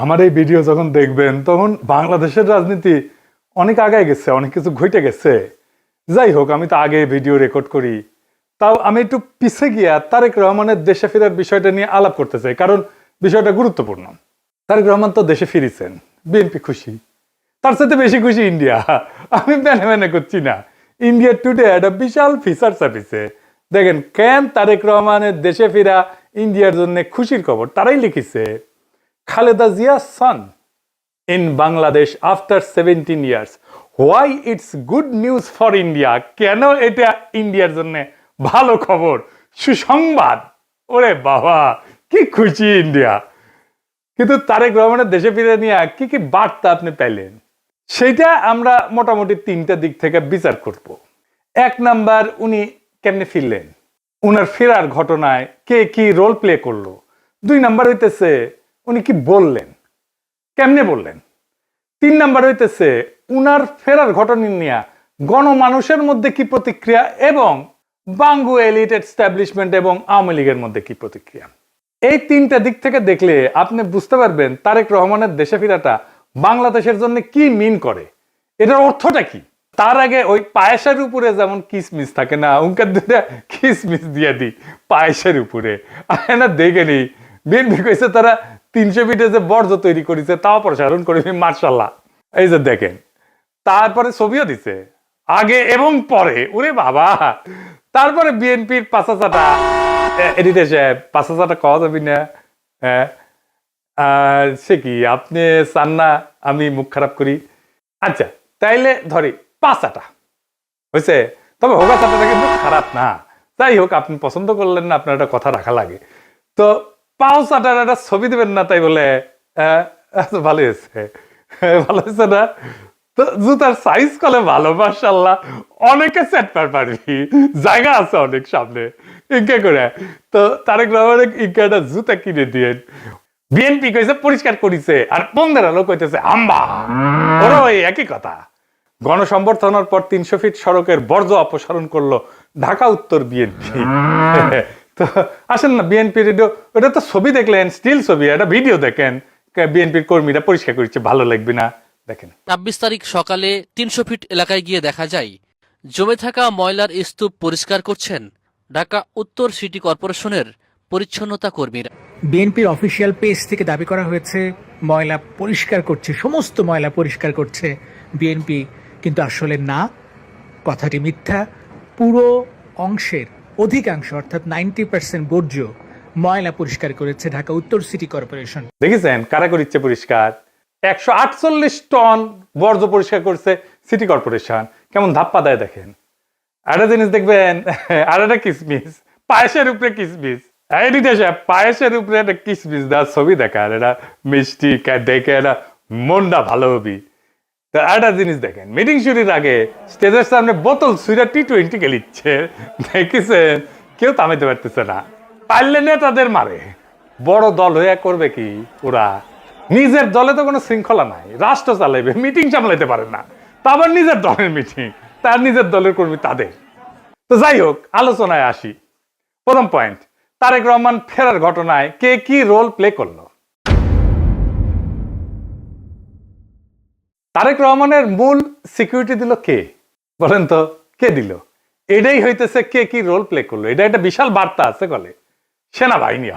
আমার এই ভিডিও যখন দেখবেন তখন বাংলাদেশের রাজনীতি অনেক আগায় গেছে, অনেক কিছু ঘটে গেছে। যাই হোক, আমি তো আগে ভিডিও রেকর্ড করি, তাও আমি একটু পিছে গিয়া তারেক রহমানের দেশে ফেরার বিষয়টা নিয়ে আলাপ করতে চাই, কারণ বিষয়টা গুরুত্বপূর্ণ। তারেক রহমান তো দেশে ফিরেছেন, বিএনপি খুশি, তার সাথে বেশি খুশি ইন্ডিয়া। আমি মেনে মেনে করছি না। ইন্ডিয়া টুডে একটা বিশাল ফিচার ছাপিছে, দেখেন কেন তারেক রহমানের দেশে ফেরা ইন্ডিয়ার জন্য খুশির খবর। তারাই লিখেছে, Khaleda জিয়া's son in Bangladesh after 17 years. Why it's good news for India? কেন এটা ইন্ডিয়ার জন্য ভালো খবর, সুসংবাদ। ওরে বাবা, কি খুশি ইন্ডিয়া। কিন্তু তারেক রহমানের দেশে ফিরে নিয়ে কি কি বার্তা আপনি পেলেন, সেটা আমরা মোটামুটি তিনটা দিক থেকে বিচার করব। এক নাম্বার, উনি কেমনে ফিরলেন, উনার ফেরার ঘটনায় কে কি রোল প্লে করলো। দুই নাম্বার হইতেছে উনি কি বললেন, কেমনে বললেন। তিন নাম্বার হইতেছে উনার ফেরার ঘটনা নিয়ে গণমানুষের মধ্যে কি প্রতিক্রিয়া, এবং বাঙ্গু এলিট এস্টাবলিশমেন্ট এবং আওয়ামী লীগের মধ্যে কি প্রতিক্রিয়া। এই তিনটা দিক থেকে দেখলে আপনি বুঝতে পারবেন তারেক রহমানের দেশে ফেরাটা বাংলাদেশের জন্য কি মিন করে, এটার অর্থটা কি। তার আগে ওই পায়েসের উপরে যেমন কিসমিস থাকে না, উনকার দুটা কিসমিস দিয়ে দিই পায়েসের উপরে। না দেখে নি বিএনপি কইছে তারা 300 ফিটে যে বর্জ্য তৈরি করেছে তাও প্রসারণ করবে, মার্শাল্লাহ। এই যে দেখেন, তারপরে ছবিও দিছে আগে এবং পরে, ওরে বাবা। তারপরে বিএনপির পাঁচাচাটা এডিটর সাহেব, পাঁচাচাটা কওয়া যাবি না, হ্যাঁ সে কি আপনি চান না আমি মুখ খারাপ করি? আচ্ছা তাইলে ধরি পাঁচাটা হয়েছে, তবে হোগা চাটাটা কিন্তু খারাপ না। যাই হোক, আপনি পছন্দ করলেন না, আপনার একটা কথা রাখা লাগে। তো পাও চাটার একটা ছবি দেবেন না, তাই বলে ভালো হয়েছে, ভালো হয়েছে না? তো জুতার সাইজ কলে ভালো, মাশাআল্লাহ, অনেকে সেট পারবি, জায়গা আছে অনেক সামনে, ইনকে করে। তো তারেক রহমানের ইনকে একটা জুতা কিনে দিয়ে বিএনপি কইছে পরিষ্কার করিছে, আর বন্ধের আলো কইতেছে আম্বা। ওরা ওই একই কথা। গণসংবর্ধনার পর 300 ফিট সড়কের বর্জ্য অপসারণ করলো ঢাকা উত্তর বিএনপি। তো আসেন না, বিএনপির ওটা তো ছবি দেখলেন, স্টিল ছবি, একটা ভিডিও দেখেন, বিএনপির কর্মীরা পরিষ্কার করছে, ভালো লাগবে না? দেখেন ২৬ তারিখ সকালে ৩০০ ফিট এলাকায় গিয়ে দেখা যায় জমে থাকা ময়লার স্তূপ পরিষ্কার করছেন ঢাকা উত্তর সিটি কর্পোরেশনের পরিচ্ছন্নতা কর্মীরা। বিএনপির অফিসিয়াল পেজ থেকে দাবি করা হয়েছে ময়লা পরিষ্কার করছে, সমস্ত ময়লা পরিষ্কার করছে বিএনপি, কিন্তু আসলে না, কথাটি মিথ্যা। পুরো অংশের অধিকাংশ অর্থাৎ 90% বর্জ্য ময়লা পরিষ্কার করেছে ঢাকা উত্তর সিটি কর্পোরেশন। দেখেছেন কারা করিচ্ছে পরিষ্কার? 148 টন বর্জ্য পরিষ্কার করছে সিটি কর্পোরেশন। কেমন ধাপ্পা দেয় দেখেন। একটা জিনিস দেখবেন, আর একটা কিসমিস, পায়েসের উপরে কিসমিস। পায়েসের উপরে একটা কিসমিস দেওয়ার ছবি দেখার, এটা মিষ্টি দেখে এটা মনটা ভালো হবি। তো একটা জিনিস দেখেন, মিটিং শুরুর আগে স্টেজের সামনে বোতল ছুঁড়া T20 খেলিচ্ছে, দেখেছেন? কেউ থামাইতে পারতেছে না, পারলে নেতাদের মারে। বড় দল হয়ে করবে কি ওরা? নিজের দলে তো কোনো শৃঙ্খলা নাই, রাষ্ট্র চালাইবে, মিটিং সামলাইতে পারে না, তা আবার নিজের দলের মিটিং, তার নিজের দলের কর্মী তাদের। তো যাই হোক, আলোচনায় আসি। প্রথম পয়েন্ট, তারেক রহমান ফেরার ঘটনায় কে কি রোল প্লে করলো। তারেক রহমানের মূল সিকিউরিটি দিল কে, বলেন তো? কে দিল? এটাই হইতেছে কে কি রোল প্লে করলো। এটা একটা বিশাল বার্তা আছে বলে। সেনাবাহিনী,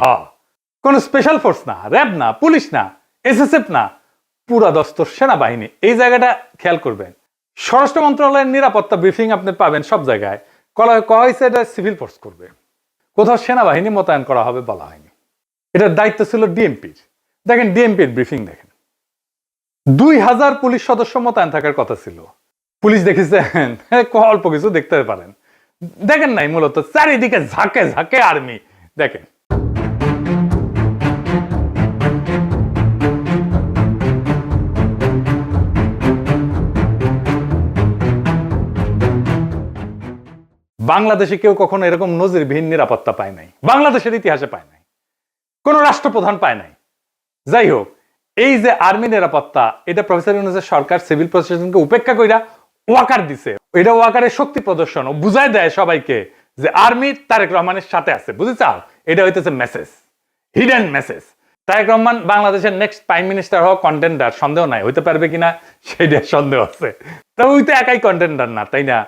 কোন স্পেশাল ফোর্স না, র্যাব না, পুলিশ না, এসএসএফ না, পুরা দস্তর সেনাবাহিনী। এই জায়গাটা খেয়াল করবেন। স্বরাষ্ট্র মন্ত্রণালয়ের নিরাপত্তা ব্রিফিং আপনি পাবেন সব জায়গায়, কয়া হয়েছে এটা সিভিল ফোর্স করবে, কোথাও সেনাবাহিনী মোতায়েন করা হবে বলা হয়নি। এটার দায়িত্ব ছিল ডিএমপির। দেখেন ডিএমপির ব্রিফিং দেখেন, 2000 পুলিশ সদস্য মোতায়েন থাকার কথা ছিল। পুলিশ দেখেছেন অল্প কিছু দেখতে পারেন, দেখেন নাই, মূলত চারিদিকে ঝাঁকে ঝাঁকে আর্মি। দেখেন বাংলাদেশে কেউ কখনো এরকম নজিরবিহীন নিরাপত্তা পায় নাই, বাংলাদেশের ইতিহাসে পায় নাই, কোন রাষ্ট্রপ্রধান পায় নাই। যাই হোক, এই যে আর্মি নিরাপত্তা, এটা প্রফেসর ইউনূসের সরকার সিভিল প্রশাসনকে উপেক্ষা কইরা ওয়াকার দিছে। এটা ওয়াকারের শক্তি প্রদর্শন, ও বুঝাই দেয় সবাইকে যে আর্মি তারেক রহমানের সাথে আছে, বুঝেছ? এটা হইতেছে message, hidden message. Tarique Rahman বাংলাদেশের নেক্সট প্রাইম মিনিস্টার হওয়া কন্টেন্ডার, সন্দেহ নাই, হইতে পারবে কিনা সেটা সন্দেহ আছে। তো ওই তো একাই কন্টেন্ডার না, তাই না?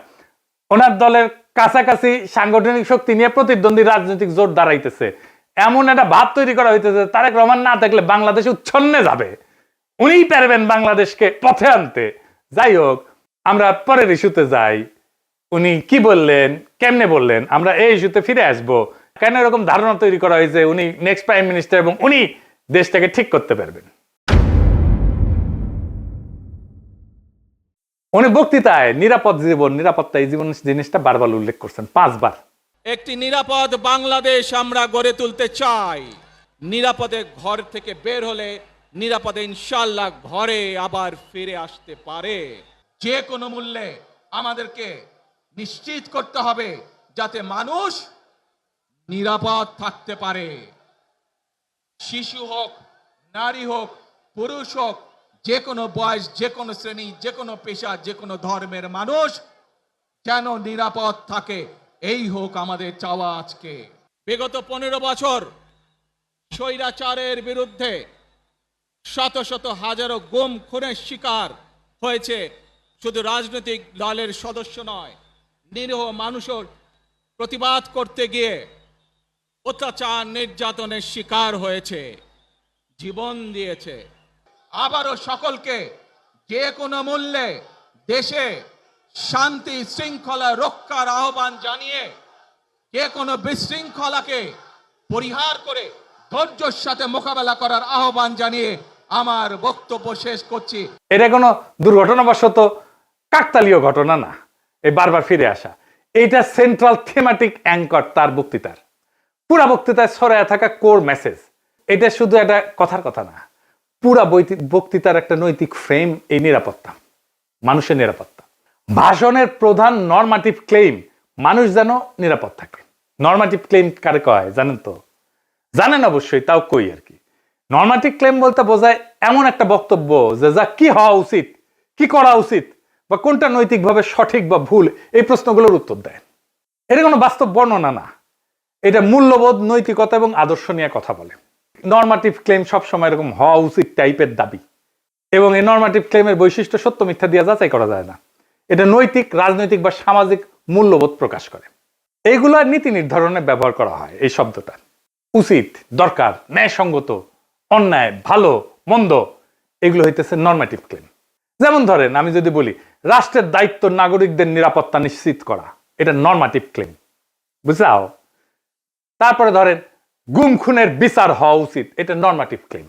ওনার দলের কাছাকাছি সাংগঠনিক শক্তি নিয়ে প্রতিদ্বন্দ্বী রাজনৈতিক জোট দাঁড়াইতেছে, এমন একটা ভাব তৈরি করা হইতেছে তারেক রহমান না থাকলে বাংলাদেশ উচ্ছন্নে যাবে, উনিই পারবেন বাংলাদেশকে পথে আনতে। যাই হোক, আমরা পরের ইস্যুতে যাই। উনি কি বললেন, কেমনে বললেন, আমরা এই ইস্যুতে ফিরে আসবো। কেন এরকম ধারণা তৈরি করা হয়েছে উনি নেক্সট প্রাইম মিনিস্টার এবং উনি দেশটাকে ঠিক করতে পারবেন? উনি বক্তৃতায় নিরাপদ জীবন, নিরাপত্তা, এই জীবন জিনিসটা বারবার উল্লেখ করছেন, 5 বার। একটি নিরাপদ বাংলাদেশ আমরা গড়ে তুলতে চাই। নিরাপদে ঘর থেকে বের হলে নিরাপদে ইনশাআল্লাহ ঘরে আবার ফিরে আসতে পারে। যে কোনো মূল্যে আমাদেরকে নিশ্চিত করতে হবে যাতে মানুষ নিরাপদ থাকতে পারে। শিশু হোক, নারী হোক, পুরুষ হোক, যে কোনো বয়স, যে কোনো শ্রেণী, যে কোনো পেশা, যে কোনো ধর্মের মানুষ যেন নিরাপদ থাকে, এই হোক আমাদের চাওয়া। আজকে বিগত 15 বছর স্বৈরাচারের বিরুদ্ধে শত শত হাজারো গুম খুনের শিকার হয়েছে শুধু রাজনৈতিক দলের সদস্য নয়, নিরীহ মানুষের প্রতিবাদ করতে গিয়ে অত্যাচার নির্যাতনের শিকার হয়েছে, জীবন দিয়েছে। আবারও সকলকে যে কোনো মূল্যে দেশে শান্তি শৃঙ্খলা রক্ষার আহ্বান জানিয়ে যে কোনো বিশৃঙ্খলাকে পরিহার করে ধৈর্যের সাথে মোকাবেলা করার আহ্বান জানিয়ে আমার বক্তব্য শেষ করছি। এটা কোনো দুর্ঘটনাবশত কাকতালীয় ঘটনা না, এই বারবার ফিরে আসা, এইটা সেন্ট্রাল থিমেটিক অ্যাঙ্কর তার বক্তৃতার। পুরা বক্তৃতায় ছড়ায় থাকা কোর মেসেজ। এটা শুধু একটা কথার কথা না, পুরা বক্তৃতার একটা নৈতিক ফ্রেম এই নিরাপত্তা, মানুষের নিরাপত্তা। ভাষণের প্রধান নরমাটিভ ক্লেম মানুষ যেন নিরাপদ থাকে। নরমাটিভ ক্লেম কারে কয় জানেন তো? জানেন অবশ্যই, তাও কই আর কি। নরমাটিভ ক্লেম বলতে বোঝায় এমন একটা বক্তব্য যে যা কি হওয়া উচিত, কি করা উচিত, বা কোনটা নৈতিকভাবে সঠিক বা ভুল, এই প্রশ্নগুলোর উত্তর দেয়। এটা কোনো বাস্তব বর্ণনা না, এটা মূল্যবোধ, নৈতিকতা এবং আদর্শ নিয়ে কথা বলে। নরমাটিভ ক্লেম সবসময় এরকম হওয়া উচিত টাইপের দাবি, এবং এই নরমাটিভ ক্লেমের বৈশিষ্ট্য সত্য মিথ্যা দিয়ে যাচাই করা যায় না। এটা নৈতিক, রাজনৈতিক বা সামাজিক মূল্যবোধ প্রকাশ করে। এইগুলা নীতি নির্ধারণে ব্যবহার করা হয় এই শব্দটা। উচিত, দরকার, ন্যায়সঙ্গত, অন্যায়, ভালো, মন্দ, এগুলো হইতেছে নরমাটিভ ক্লেম। যেমন ধরেন, আমি যদি বলি রাষ্ট্রের দায়িত্ব নাগরিকদের নিরাপত্তা নিশ্চিত করা, এটা নরমাটিভ ক্লেম, বুঝলাও? তারপরে ধরেন গুম খুনের বিচার হওয়া উচিত, এটা নরমাটিভ ক্লেম।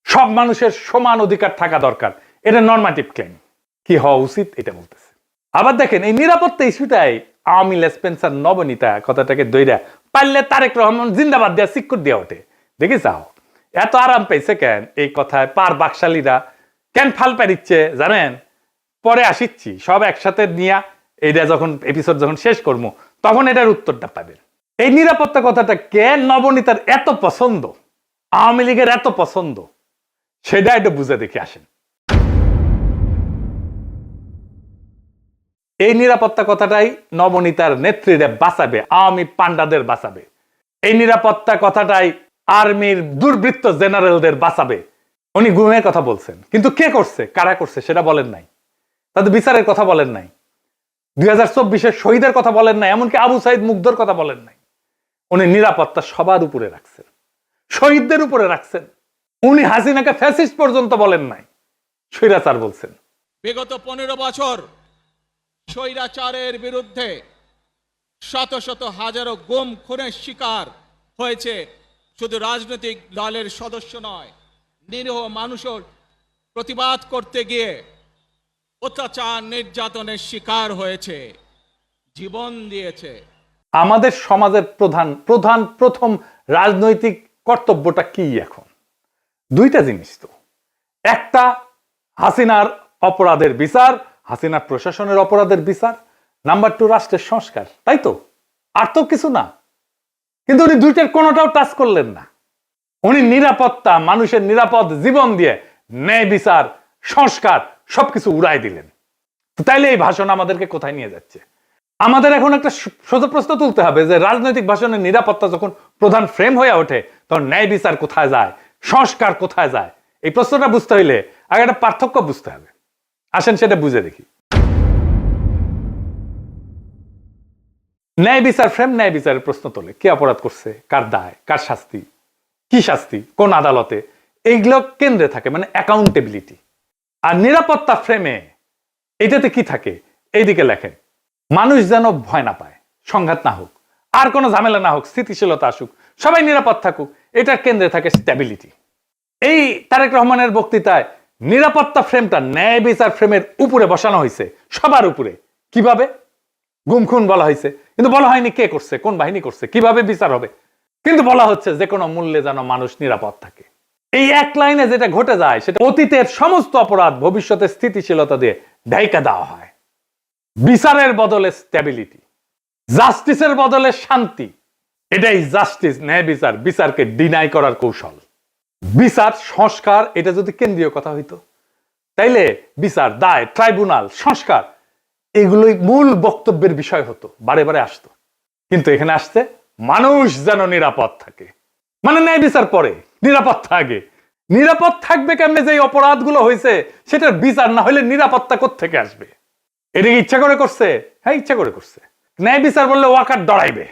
সব মানুষের সমান অধিকার থাকা দরকার, এটা নরমাটিভ ক্লেম। কি হওয়া উচিত এটা বলতেছে। আবার দেখেন, এই নিরাপত্তা ইস্যুটাই আওয়ামী লেসপেন্সার নবনীতা কথাটাকে দইরা পারলে তারেক রহমান জিন্দাবাদ দেওয়া সিক্কুর দেওয়া ওঠে। দেখে যাও এত আরাম পেয়েছে কেন এই কথায়, পার বাকশালীরা কেন ফাল পারিচ্ছে জানেন? পরে আসিচ্ছি, সব একসাথে নিয়ে এইটা যখন এপিসোড যখন শেষ করবো তখন এটার উত্তরটা পাবেন। এই নিরাপত্তা কথাটা কেন নবনীতার এত পছন্দ, আওয়ামী লীগের এত পছন্দ, সেটা একটু বুঝে দেখে আসেন। এই নিরাপত্তা কথাটাই নবনীতার নেত্রীরা বাঁচাবে, আওয়ামী পান্ডাদের বাঁচাবে। এই নিরাপত্তা কথাটাই আর্মির দুর্বৃত্ত জেনারেলদের বাঁচাবে। উনি গুমের কথা বলছেন, কিন্তু কে করছে, কারা করছে সেটা বলেন নাই। তাদের বিচারের কথা বলেন নাই, 2024-এর শহীদের কথা বলেন নাই, এমনকি আবু সাইদ মুগ্ধর কথা বলেন নাই। উনি নিরাপত্তা সবার উপরে রাখছেন, শহীদদের উপরে রাখছেন। উনি হাসিনাকে ফ্যাসিস্ট পর্যন্ত বলেন নাই, স্বৈরাচার বলছেন। বিগত 15 বছর স্বৈরাচারের বিরুদ্ধে শত শত হাজারো গুম খুনের শিকার হয়েছে শুধু রাজনৈতিক দলের সদস্য নয়, নিরীহ মানুষের প্রতিবাদ করতে গিয়ে অত্যাচার নির্যাতনের শিকার হয়েছে, জীবন দিয়েছে। আমাদের সমাজের প্রথম রাজনৈতিক কর্তব্যটা কি এখন? দুইটা জিনিস তো। একটা হাসিনার অপরাধের বিচার, হাসিনার প্রশাসনের অপরাধের বিচার। নাম্বার 2 রাষ্ট্রের সংস্কার, তাই তো? আর তো কিছু না। কিন্তু উনি দুইটার কোনোটাও টাচ করলেন না। উনি নিরাপত্তা, মানুষের নিরাপদ জীবন দিয়ে ন্যায় বিচার, সংস্কার সবকিছু উড়াই দিলেন। তো তাইলে এই ভাষণ আমাদেরকে কোথায় নিয়ে যাচ্ছে? আমাদের এখন একটা সোজা প্রশ্ন তুলতে হবে যে রাজনৈতিক ভাষণের নিরাপত্তা যখন প্রধান ফ্রেম হয়ে ওঠে তখন ন্যায় বিচার কোথায় যায়, সংস্কার কোথায় যায়? এই প্রশ্নটা বুঝতে হইলে আগে একটা পার্থক্য বুঝতে হবে। আসেন সেটা বুঝে দেখি। ন্যায় বিচার ফ্রেম ন্যায় বিচারের প্রশ্ন তোলে, কে অপরাধ করছে, কার দায়, কার শাস্তি, কি শাস্তি, কোন আদালতে, এইগুলো কেন্দ্রে থাকে, মানে অ্যাকাউন্টেবিলিটি। আর নিরাপত্তা ফ্রেমে এটাতে কি থাকে? এইদিকে লেখেন, মানুষ যেন ভয় না পায়, সংঘাত না হোক, আর কোনো ঝামেলা না হোক, স্থিতিশীলতা আসুক, সবাই নিরাপদ থাকুক, এটার কেন্দ্রে থাকে স্ট্যাবিলিটি। এই তারেক রহমানের বক্তৃতায় নিরাপত্তা ফ্রেমটা ন্যায় বিচার ফ্রেমের উপরে বসানো হয়েছে, সবার উপরে। কিভাবে? গুম খুন বলা হয়েছে, কিন্তু বলা হয়নি কে করছে, কোন বাহিনী করছে, কিভাবে বিচার হবে, কিন্তু বলা হচ্ছে যে কোনো মূল্যে যেন মানুষ নিরাপদ থাকে। এই এক লাইনে যেটা ঘটে যায় সেটা অতীতের সমস্ত অপরাধ ভবিষ্যতে স্থিতিশীলতা দিয়ে ঢাইকা দেওয়া হয়। বিচারের বদলে স্ট্যাবিলিটি, জাস্টিসের বদলে শান্তি। এটাই জাস্টিস, ন্যায় বিচার, বিচারকে ডিনাই করার কৌশল। বিচার সংস্কার এটা যদি কেন্দ্রীয় কথা হইতো, তাইলে বিচার, দায়, ট্রাইব্যুনাল, সংস্কার এগুলোই মূল বক্তব্যের বিষয় হতো, বারে বারে আসতো। কিন্তু এখানে আসছে মানুষ যেন নিরাপদ থাকে, মানে ন্যায় বিচার পরে, নিরাপত্তা আগে। নিরাপদ থাকবে কেমনে? যে অপরাধগুলো হয়েছে সেটার বিচার না হলে নিরাপত্তা কোত্থেকে আসবে? এটা কি ইচ্ছা করে করছে? হ্যাঁ, ইচ্ছা করে করছে। ন্যায় বিচার বললে ওয়াকার ডরাইবে,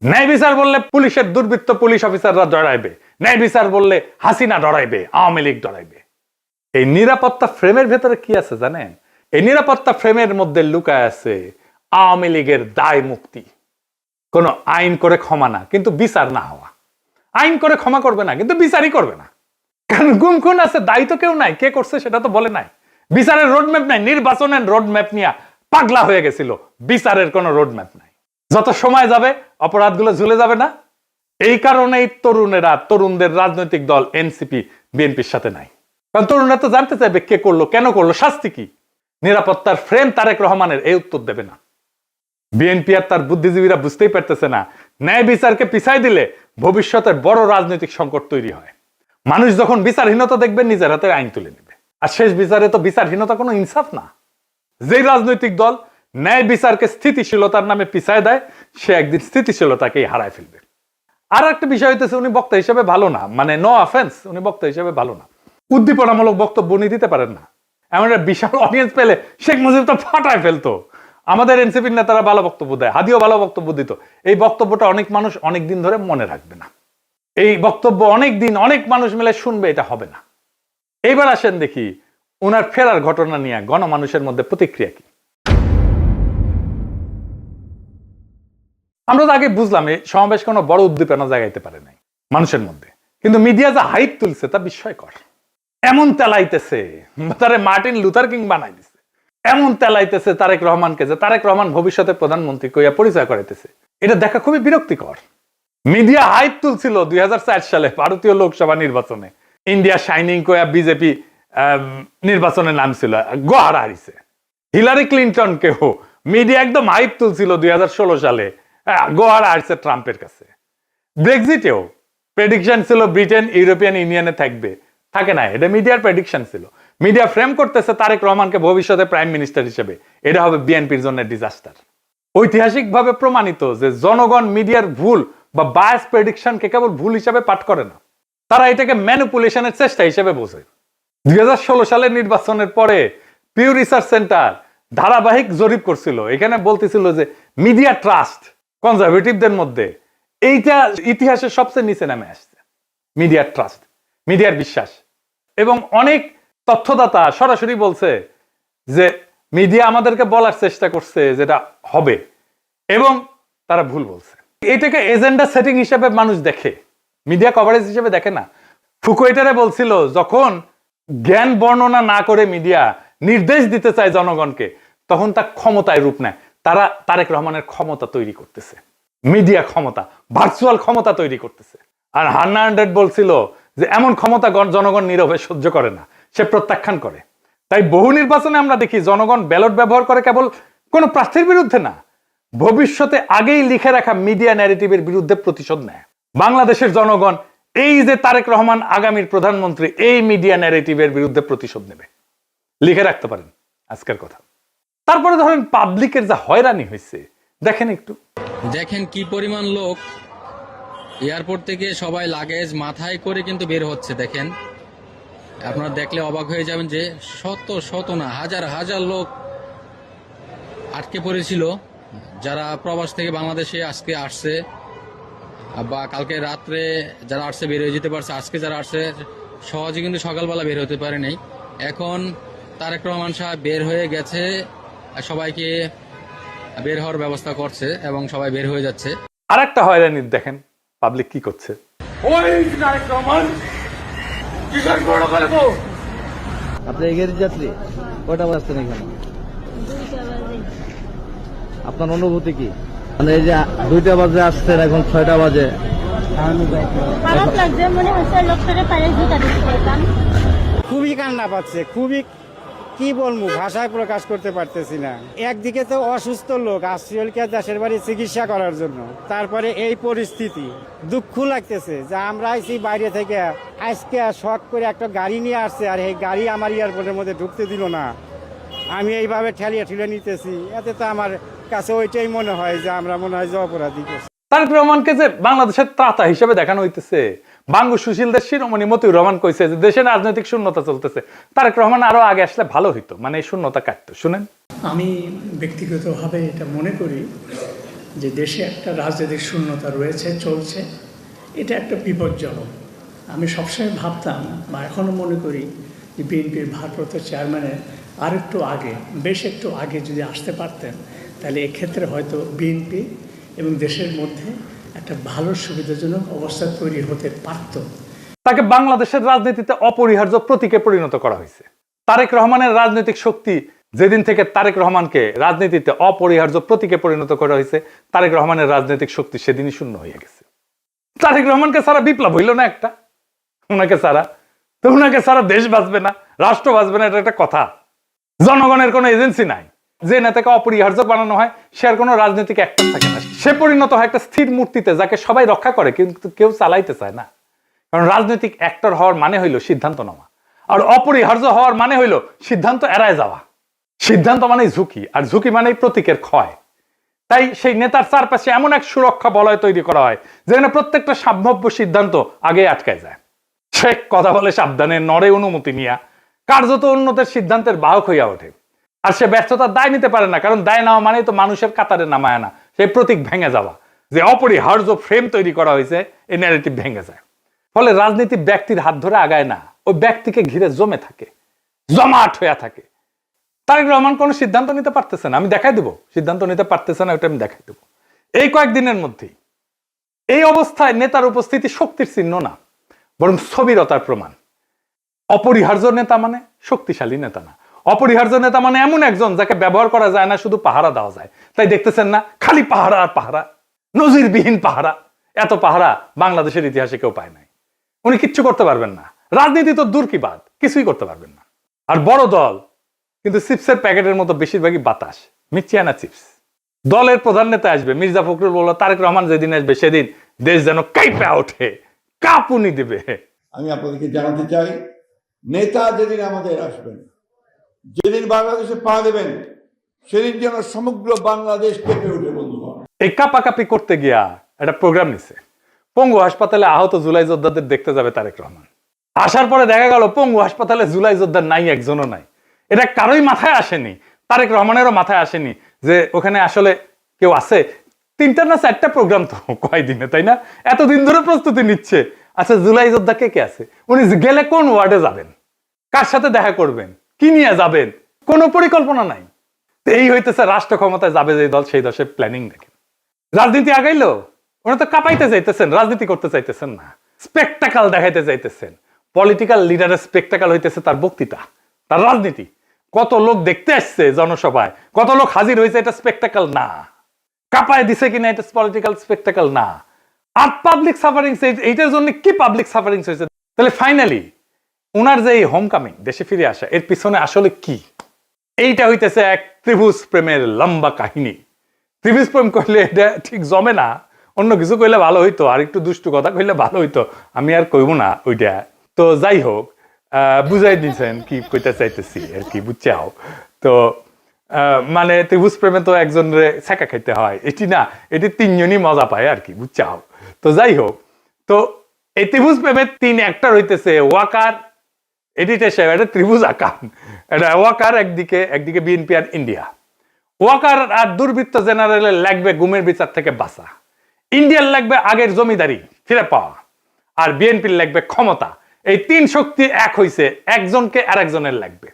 ন্যায় বিচার বললে পুলিশের দুর্বৃত্ত পুলিশ অফিসাররা ডরাইবে, ন্যায় বিচার বললে হাসিনা ডরাইবে, আওয়ামী লীগ ডরাইবে। এই নিরাপত্তা ফ্রেমের ভেতরে কি আছে জানেন? এই নিরাপত্তা ফ্রেমের মধ্যে লুকায় আছে আওয়ামী লীগের দায় মুক্তি। কোন আইন করে ক্ষমা না, কিন্তু বিচার না হওয়া। আইন করে ক্ষমা করবে না, কিন্তু বিচারই করবে না। কারণ গুম খুন আছে, দায়ী তো কেউ নাই, কে করছে সেটা তো বলে নাই। বিচারের রোডম্যাপ নাই, নির্বাচনের রোডম্যাপ নিয়ে পাগলা হয়ে গেছিল, বিচারের কোনো রোডম্যাপ নাই। যত সময় যাবে অপরাধগুলো ঝুলে যাবে না? এই কারণেই তরুণেরা, তরুণদের রাজনৈতিক দল এনসিপি বিএনপির সাথে নাই। কারণ তরুণরা তো জানতে চাইবে কে করলো, কেন করলো, শাস্তি কি। নিরাপত্তার ফ্রেম তারেক রহমানের এই উত্তর দেবে না। বিএনপি আর তার বুদ্ধিজীবীরা বুঝতেই পারতেছে না, ন্যায় বিচারকে পিছাই দিলে ভবিষ্যতের বড় রাজনৈতিক সংকট তৈরি হয়। মানুষ যখন বিচারহীনতা দেখবে নিজের হাতে আইন তুলে নেবে। আর শেষ বিচারে তো বিচারহীনতা কোনো ইনসাফ না। যেই রাজনৈতিক দল ন্যায় বিচারকে স্থিতিশীলতার নামে পিছায় দেয়, সে একদিন স্থিতিশীলতাকেই হারায় ফেলবে। আর একটা বিষয় হইতেছে, উনি বক্তা হিসেবে ভালো না, মানে নো অফেন্স, উনি বক্তা হিসেবে ভালো না। উদ্দীপনামূলক বক্তব্য উনি দিতে পারেন না। এমন একটা বিশাল অডিয়েন্স পেলে শেখ মুজিব তো ফাটায় ফেলতো। আমাদের এনসিপির নেতারা ভালো বক্তব্য দেয়, হাদিও ভালো বক্তব্য দিত। এই বক্তব্যটা অনেক মানুষ অনেক দিন ধরে মনে রাখবে না। এই বক্তব্য অনেক দিন অনেক মানুষ মিলে শুনবে, এটা হবে না। এইবার আসেন দেখি ওনার ফেরার ঘটনা নিয়ে গণমানুষের মধ্যে প্রতিক্রিয়া কি। আমরা তো আগে বুঝলাম এই সমাবেশ কোনো বড় উদ্দীপনা জাগাইতে পারে নাই মানুষের মধ্যে, কিন্তু মিডিয়া যা হাইপ তুলছে তা বিস্ময়কর। এমন তেলাইতেছে, তারে মার্টিন লুথার কিং বানাই দিছে। এমন তেলাইতেছে তারেক রহমানকে যে তারেক রহমান ভবিষ্যতে প্রধানমন্ত্রী কইয়া পরিচয় করাইতেছে। এটা দেখা খুবই বিরক্তিকর। মিডিয়া হাইপ তুলছিল 2004 সালে ভারতীয় লোকসভা নির্বাচনে, ইন্ডিয়া শাইনিং কইয়া বিজেপি নির্বাচনে নামছিল, গোহারা হারিছে। হিলারি ক্লিন্টনকেও মিডিয়া একদম হাইপ তুলছিল 2016 সালে, গোহারা হারছে ট্রাম্পের কাছে। ব্রেক্সিটেও প্রেডিকশন ছিল ব্রিটেন ইউরোপিয়ান ইউনিয়নে থাকবে, থাকে না। এটা মিডিয়ার প্রেডিকশন ছিল। মিডিয়া ফ্রেম করতেছে তারেক রহমানকে ভবিষ্যতে প্রাইম মিনিস্টার হিসেবে, এটা হবে বিএনপির জন্য ডিজাস্টার। ঐতিহাসিকভাবে প্রমাণিত যে জনগণ মিডিয়ার ভুল বা বায়াস প্রেডিকশনকে কেবল ভুল হিসাবে পাঠ করে না, তারা এটাকে ম্যানিপুলেশনের চেষ্টা হিসেবে বোঝে। 2016 সালের নির্বাচনের পরে পিউ রিসার্চ সেন্টার ধারাবাহিক জরিপ করছিল, এখানে বলতেছিল যে মিডিয়া ট্রাস্ট কনজারভেটিভদের মধ্যে এইটা ইতিহাসের সবচেয়ে নিচে নামে আসছে। মিডিয়ার ট্রাস্ট, মিডিয়ার বিশ্বাস। এবং অনেক তথ্যদাতা সরাসরি বলছে যে মিডিয়া আমাদেরকে বলার চেষ্টা করছে যেটা হবে, এবং তারা ভুল বলছে। এটাকে এজেন্ডা সেটিং হিসেবে মানুষ দেখে, মিডিয়া কভারেজ হিসেবে দেখে না। ফুকুয়েটারে বলছিল যখন জ্ঞান বর্ণনা না করে মিডিয়া নির্দেশ দিতে চায় জনগণকে, তখন তা ক্ষমতায় রূপ নেয়। তারা তারেক রহমানের ক্ষমতা তৈরি করতেছে, মিডিয়া ক্ষমতা, ভার্চুয়াল ক্ষমতা তৈরি করতেছে। আর হান্না আন্ড্রেড বলছিল যে এমন ক্ষমতা জনগণ নীরবে সহ্য করে না, সে প্রত্যাখ্যান করে। তাই বহু নির্বাচনে আমরা দেখি জনগণ ব্যালট ব্যবহার করে কেবল কোন প্রার্থীর বিরুদ্ধে না, ভবিষ্যতে আগেই লিখে রাখা মিডিয়া ন্যারেটিভের বিরুদ্ধে প্রতিশোধ নেয়। বাংলাদেশের জনগণ এই যে তারেক রহমান আগামীর প্রধানমন্ত্রী, এই মিডিয়া ন্যারেটিভের বিরুদ্ধে প্রতিশোধ নেবে, লিখে রাখতে পারেন আজকের কথা। তারপরে ধরেন পাবলিকের যা হয়রানি হয়েছে দেখেন একটু। দেখেন কি পরিমাণ লোক এয়ারপোর্ট থেকে সবাই লাগেজ মাথায় করে কিন্তু বের হচ্ছে। দেখেন, আপনারা দেখলে অবাক হয়ে যাবেন যে শত শত না হাজার হাজার লোক আটকে পড়েছিল, যারা প্রবাস থেকে বাংলাদেশে আজকে আসছে বা কালকে রাত্রে যারা আসছে বের হয়ে যেতে পারছে, আজকে যারা আসছে সহজে কিন্তু সকালবেলা বের হতে পারে নাই। এখন তারেক রহমান সাহেব বের হয়ে গেছে, সবাইকে বের হওয়ার ব্যবস্থা করছে এবং সবাই বের হয়ে যাচ্ছে। আর একটা হয়রানি দেখেন পাবলিক কি করছে। আপনি এগিয়ে যাত্রী কয়টা বাজছেন এখানে? আপনার অনুভূতি কি? মানে এই যে 2টা বাজে আসছেন, এখন 6টা বাজে। খারাপ লাগছে, মনে হচ্ছে লোকটাকে পায়ে জুতা দিতে পারতাম। খুবই কান্না পাচ্ছে, খুবই কি বলবো, ভাষায় প্রকাশ করতে পারতেছি না। একদিকে তো অসুস্থ লোক আসছিলকে দেশের বাড়ি চিকিৎসা করার জন্য, তারপরে এই পরিস্থিতি, দুঃখ লাগতেছে যে আমরা আইছি বাইরে থেকে, আজকে শখ করে একটা গাড়ি নিয়ে আসছে আর এই গাড়ি আমার এয়ারপোর্টের মধ্যে ঢুকতে দিল না। আমি এইভাবে ঠেলিয়ে ঠেলে নিতেছি, এতে তো আমার কাছে ওইটাই মনে হয় যে আমরা মনে হয় যে অপরাধী করছি। তারেক রহমানকে যে বাংলাদেশের ত্রাতা হিসেবে দেখানো হইতেছে, বাঙ্গু সুশীলদের শিরোমণি মতিউর রহমান কইছে যে দেশে রাজনৈতিক শূন্যতা চলতেছে, তারেক রহমান আরো আগে আসলে ভালো হইতো, মানে এই শূন্যতা কাটতো। শুনেন, আমি ব্যক্তিগতভাবে এটা মনে করি যে দেশে একটা রাজনৈতিক শূন্যতা রয়েছে, চলছে, এটা একটা বিপজ্জনক। আমি সবসময় ভাবতাম বা এখনও মনে করি যে বিএনপির ভারপ্রাপ্ত চেয়ারম্যানের আরেকটু আগে, বেশ একটু আগে যদি আসতে পারতেন, তাহলে এক্ষেত্রে হয়তো বিএনপি এবং দেশের মধ্যে একটা ভালো সুবিধাজনক অবস্থা তৈরি হতে পারত। তাকে বাংলাদেশের রাজনীতিতে অপরিহার্য প্রতীকে পরিণত করা হয়েছে। তারেক রহমানের রাজনৈতিক শক্তি যেদিন থেকে তারেক রহমানকে রাজনীতিতে অপরিহার্য প্রতীকে পরিণত করা হয়েছে, তারেক রহমানের রাজনৈতিক শক্তি সেদিনই শূন্য হয়ে গেছে। তারেক রহমানকে ছাড়া বিপ্লব হইল না একটা, ওনাকে ছাড়া তো, ওনাকে ছাড়া দেশ বাঁচবে না, রাষ্ট্র বাঁচবে না, এটা একটা কথা। জনগণের কোনো এজেন্সি নাই, যে নেতাকে অপরিহার্য বানানো হয় সে আর কোনো রাজনৈতিক অ্যাক্টর থাকে না, সে পরিণত হয় একটা স্থির মূর্তিতে যাকে সবাই রক্ষা করে কিন্তু কেউ চালাইতে চায় না। কারণ রাজনৈতিক অ্যাক্টর হওয়ার মানে হইল সিদ্ধান্ত নেওয়া, আর অপরিহার্য হওয়ার মানে হইল সিদ্ধান্ত এড়ায় যাওয়া। সিদ্ধান্ত মানেই ঝুঁকি, আর ঝুঁকি মানেই প্রতীকের ক্ষয়। তাই সেই নেতার চারপাশে এমন এক সুরক্ষা বলয় তৈরি করা হয় যেখানে প্রত্যেকটা সম্ভাব্য সিদ্ধান্ত আগে আটকায় যায়। সে কথা বলে সাবধানে, নড়ে অনুমতি নিয়া, কার্যত উন্নতের সিদ্ধান্তের বাহক হইয়া ওঠে। আর সে ব্যর্থতার দায় নিতে পারে না, কারণ দায় নেওয়া মানেই তো মানুষের কাতারে নামায় না, সেই প্রতীক ভেঙে যাওয়া, যে অপরিহার্য ফ্রেম তৈরি করা হয়েছে, এই ন্যারেটিভ ভেঙে যায়। ফলে রাজনীতি ব্যক্তির হাত ধরে আগায় না, ওই ব্যক্তিকে ঘিরে জমে থাকে, জমাট হইয়া থাকে। তারেক রহমান কোনো সিদ্ধান্ত নিতে পারতেছে না, আমি দেখাই দেবো সিদ্ধান্ত নিতে পারতেছে না, ওটা আমি দেখাই দেবো এই কয়েকদিনের মধ্যেই। এই অবস্থায় নেতার উপস্থিতি শক্তির চিহ্ন না, বরং স্থবিরতার প্রমাণ। অপরিহার্য নেতা মানে শক্তিশালী নেতা না, অপরিহার্য নেতা মানে এমন একজন যাকে ব্যবহার করা যায় না, শুধু পাহারা দেওয়া যায়। তাই দেখতেছেন না, খালি পাহারা আর পাহারা, নজিরবিহীন পাহারা। এত পাহারা বাংলাদেশের ইতিহাসে কেউ পায় নাই। উনি কিচ্ছু করতে পারবেন না, রাজনীতি তো দূর কি বাদ, কিছুই করতে পারবেন না। আর বড় দল কিন্তু চিপসের প্যাকেটের মতো বেশিরভাগই বাতাস, মিচিয়ানা চিপস। দলের প্রধান নেতা আসবে, মির্জা ফখরুল বলল তারেক রহমান যেদিন আসবে সেদিন দেশ যেন কাঁপে ওঠে, কাঁপুনি দেবে। আমি আপনাদেরকে জানাতে চাই, নেতা যেদিন আমাদের আসবেন, যেদিন বাংলাদেশে পা দেবেন, সেদিন যেন সমগ্র বাংলাদেশ কেঁপে উঠে। বন্ধুগণ, এই কাপাকাপি করতে গিয়া একটা প্রোগ্রাম নিছে, পঙ্গু হাসপাতালে আহত জুলাই যোদ্ধাদের দেখতে যাবে তারেক রহমান। আসার পরে দেখা গেল পঙ্গু হাসপাতালে জুলাই যোদ্ধা নাই, একজনও নাই। এটা কারোই মাথায় আসেনি, তারেক রহমানেরও মাথায় আসেনি যে ওখানে আসলে কেউ আছে। 3টা না 4টা প্রোগ্রাম তো কয়দিনে, তাই না? এতদিন ধরে প্রস্তুতি নিচ্ছে। আচ্ছা, জুলাই যোদ্ধা কে কে আছে? উনি গেলে কোন ওয়ার্ডে যাবেন, কার সাথে দেখা করবেন, কি নিয়ে যাবেন, কোনো পরিকল্পনা নাই। এই হইতেছে রাষ্ট্র ক্ষমতায় যাবে যে দল, সেই দশের প্ল্যানিং দেখেন। রাজনীতি আগাইলো, ওরা তো কাঁপাইতে চাইতেছেন, রাজনীতি করতে চাইতেছেন না, স্পেকটাকাল দেখাইতে চাইতেছেন। পলিটিক্যাল লিডারের স্পেকটাকাল হইতেছে তার বক্তৃতা, তার রাজনীতি। কত লোক দেখতে আসছে জনসভায়, কত লোক হাজির হয়েছে, এটা স্পেকটাকাল না। কাঁপায় দিছে কিনা, এটা পলিটিক্যাল স্পেকটাকাল না। আর পাবলিক সাফারিংস, এইটার জন্য কি পাবলিক সাফারিংস হয়েছে? তাহলে ফাইনালি ওনার যে এই হোম কামিং, দেশে ফিরে আসা, এর পিছনে আসলে কি? এইটা হইতেছে এক ত্রিভুজ প্রেমের লম্বা কাহিনী। ত্রিভুজ প্রেম কইলে এটা ঠিক জমে না, অন্য কিছু কইলে ভালো হইতো, আর একটু দুষ্টু কথা কইলে ভালো হইতো, আমি আর কইব না ওইটা। তো যাই হোক, বুঝাই দিয়েছেন কি কইতে চাইতেছি আর কি, বুঝছাও তো। মানে ত্রিভুজ প্রেমে তো একজনের ছেঁকা খাইতে হয়, এটি না, এটি 3জনই মজা পায় আর কি, বুঝছাও। তো যাই হোক, তো এই ত্রিভুজ প্রেমের 3 অ্যাক্টর হইতেছে ওয়াকার, এডিটর সাহেব, এটা ত্রিভুজ আকার, এটা ওয়াকার একদিকে বিএনপি আর ইন্ডিয়া। ওয়াকার আর দুর্বৃত্ত জেনারেলের লাগবে গুমের বিচার থেকে বাঁচা, ইন্ডিয়ার লাগবে আগের জমিদারি ফিরে পাওয়া, আর বিএনপির লাগবে ক্ষমতা। এই 3 শক্তি এক হইছে, একজনকে আর একজনের লাগবে।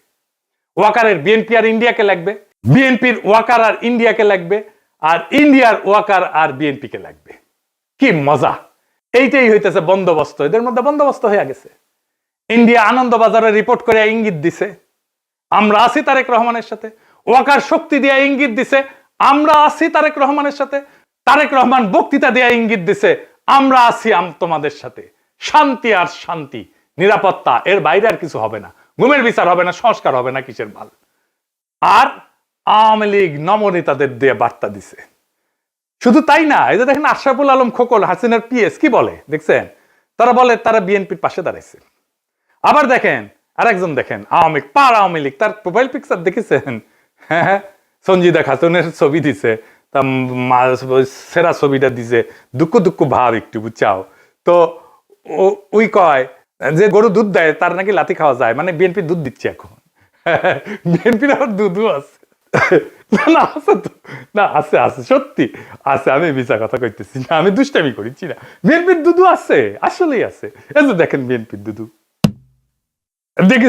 ওয়াকারের বিএনপি আর ইন্ডিয়াকে লাগবে, বিএনপির ওয়াকার আর ইন্ডিয়াকে লাগবে, আর ইন্ডিয়ার ওয়াকার আর বিএনপিকে লাগবে। কি মজা! এইটাই হইতেছে বন্দোবস্ত, এদের মধ্যে বন্দোবস্ত হয়ে গেছে। ইন্ডিয়া আনন্দবাজারে রিপোর্ট করে ইঙ্গিত দিছে আমরা আছি তারেক রহমানের সাথে, ওয়াকার শক্তি দিয়ে ইঙ্গিত দিছে আমরা আছি তারেক রহমানের সাথে, তারেক রহমান বক্তৃতা দিয়ে ইঙ্গিত দিছে আমরা আছি তোমাদের সাথে। শান্তি আর শান্তি, নিরাপত্তা, এর বাইরে আর কিছু হবে না। গুমের বিচার হবে না, সংস্কার হবে না, কিসের ভাল। আর আওয়ামী লীগ নমনেতাদের দিয়ে বার্তা দিছে। শুধু তাই না, এই যে দেখেন আশরাফুল আলম খোকন, হাসিনার পিএস, কি বলে দেখছেন? তারা বলে তারা বিএনপির পাশে দাঁড়াইছে। আবার দেখেন আরেকজন, দেখেন আওয়ামী লীগ, তার প্রোফাইল পিকচার দেখেছেন? হ্যাঁ, সঞ্জিদা খাতুনের ছবি দিছে, তা সেরা ছবিটা দিছে, দুঃখ ভাব একটু, বুঝছাও তো। ওই কয় যে গরু দুধ দেয় তার নাকি লাথি খাওয়া যায়, মানে বিএনপি দুধ দিচ্ছে এখন। বিএনপির আবার দুধও আছে। না আছে তো, না আছে আছে, সত্যি আছে, আমি মিছা কথা কইতেছি না, আমি দুষ্টামি করিছি না। বিএনপির দুধু আছে, আসলেই আছে। এই যে দেখেন বিএনপির দুধু, দেখি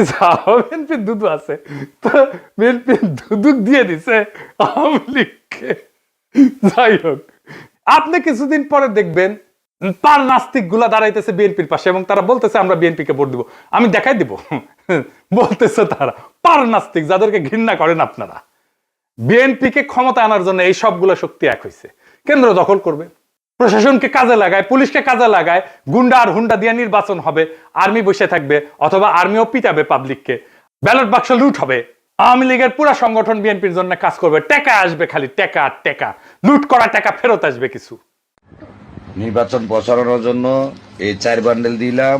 বিএনপির দুধু আছে, তো বিএনপির দুধু দিয়ে দিছে আওয়ামী লীগকে। যাই হোক, আপনি কিছুদিন পরে দেখবেন পার নাস্তিক গুলা দাঁড়াইতেছে বিএনপির পাশে এবং তারা বলতেছে আমরা বিএনপিকে ভোট দিব। আমি দেখাই দিব, বলতেছে তারা পার নাস্তিক, যাদেরকে ঘৃণা করেন আপনারা। বিএনপিকে ক্ষমতা আনার জন্য এই সবগুলো শক্তি এক হয়েছে। কেন্দ্র দখল করবে, প্রশাসনকে কাজে লাগায়, পুলিশকে কাজে লাগায়, গুন্ডা আর হুন্ডা দিয়ে নির্বাচন হবে, আর্মি বসে থাকবে, অথবা আর্মিও পিটাবে পাবলিককে, ব্যালট বাক্স লুট হবে। আওয়ামী লীগের পুরো সংগঠন বিএনপির জন্য কাজ করবে, টাকা আসবে, খালি টাকা আর টাকা, লুট করা টাকা ফেরত আসবে কিছু। নির্বাচন প্রচারণার জন্য এই 4 বান্ডেল দিলাম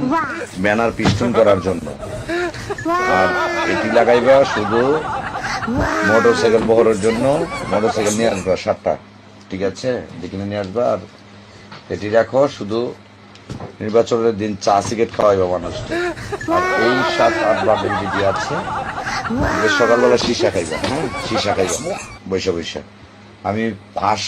ব্যানার পিস্টন করার জন্য, আর এটি লাগাইবা শুধু মোটরসাইকেল বহরের জন্য। মোটরসাইকেল নিয়ে আসবা 7টা, ঠিক আছে, দেখে নিয়ে আসবা। আর এটি রাখো শুধু নির্বাচনের দিন চা সিগারেট খাওয়াইবা মানুষকে। আর এই 7-8 বান্ডেল যদি আছে, সকালবেলা সীসা খাইবা, হ্যাঁ সীসা খাইবা বৈশা। আমি পাস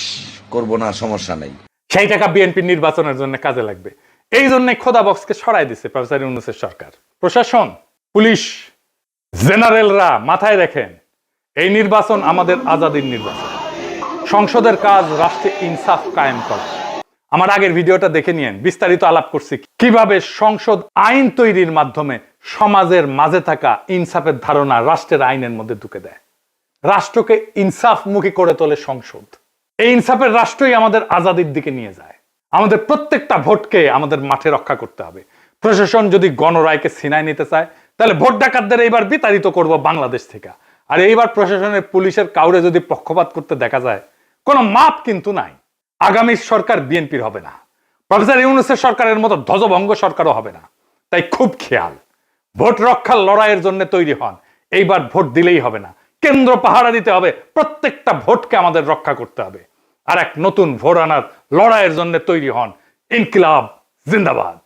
করবো না, সমস্যা নেই। সেই টাকা বিএনপির নির্বাচনের জন্য কাজে লাগবে। এই জন্য খোদা বক্সকে সরাই দিছে প্রফেসর ইউনূসের সরকার। প্রশাসন, পুলিশ, জেনারেলরা মাথায় রাখেন, এই নির্বাচন আমাদের আজাদির নির্বাচন। সংসদের কাজ রাষ্ট্রে ইনসাফ কায়েম করা। আমার আগের ভিডিওটা দেখে নিয়েন, বিস্তারিত আলাপ করছি কিভাবে সংসদ আইন তৈরির মাধ্যমে সমাজের মাঝে থাকা ইনসাফের ধারণা রাষ্ট্রের আইনের মধ্যে ঢুকে দেয়। রাষ্ট্রকে ইনসাফমুখী করে তোলে সংসদ। এই ইনসাফের রাষ্ট্রই আমাদের আজাদির দিকে নিয়ে যায়। আমাদের প্রত্যেকটা ভোটকে আমাদের মাঠে রক্ষা করতে হবে। প্রশাসন যদি গণরায়কে ছিনায় নিতে চায়, তাহলে ভোট ডাকাতদের এইবার বিতাড়িত করব বাংলাদেশ থেকে। আর এইবার প্রশাসনের, পুলিশের কাউরে যদি পক্ষপাত করতে দেখা যায়, কোনো মাপ কিন্তু নাই। আগামী সরকার বিএনপির হবে না, প্রফেসর ইউনূসের সরকারের মতো ধ্বজভঙ্গ সরকারও হবে না। তাই খুব খেয়াল, ভোট রক্ষার লড়াইয়ের জন্য তৈরি হন। এইবার ভোট দিলেই হবে না, কেন্দ্র পাহারা দিতে হবে, প্রত্যেকটা ভোটকে আমাদের রক্ষা করতে হবে। আর এক নতুন ভোট আনার লড়াইয়ের জন্য তৈরি হন। ইনকিলাব জিন্দাবাদ।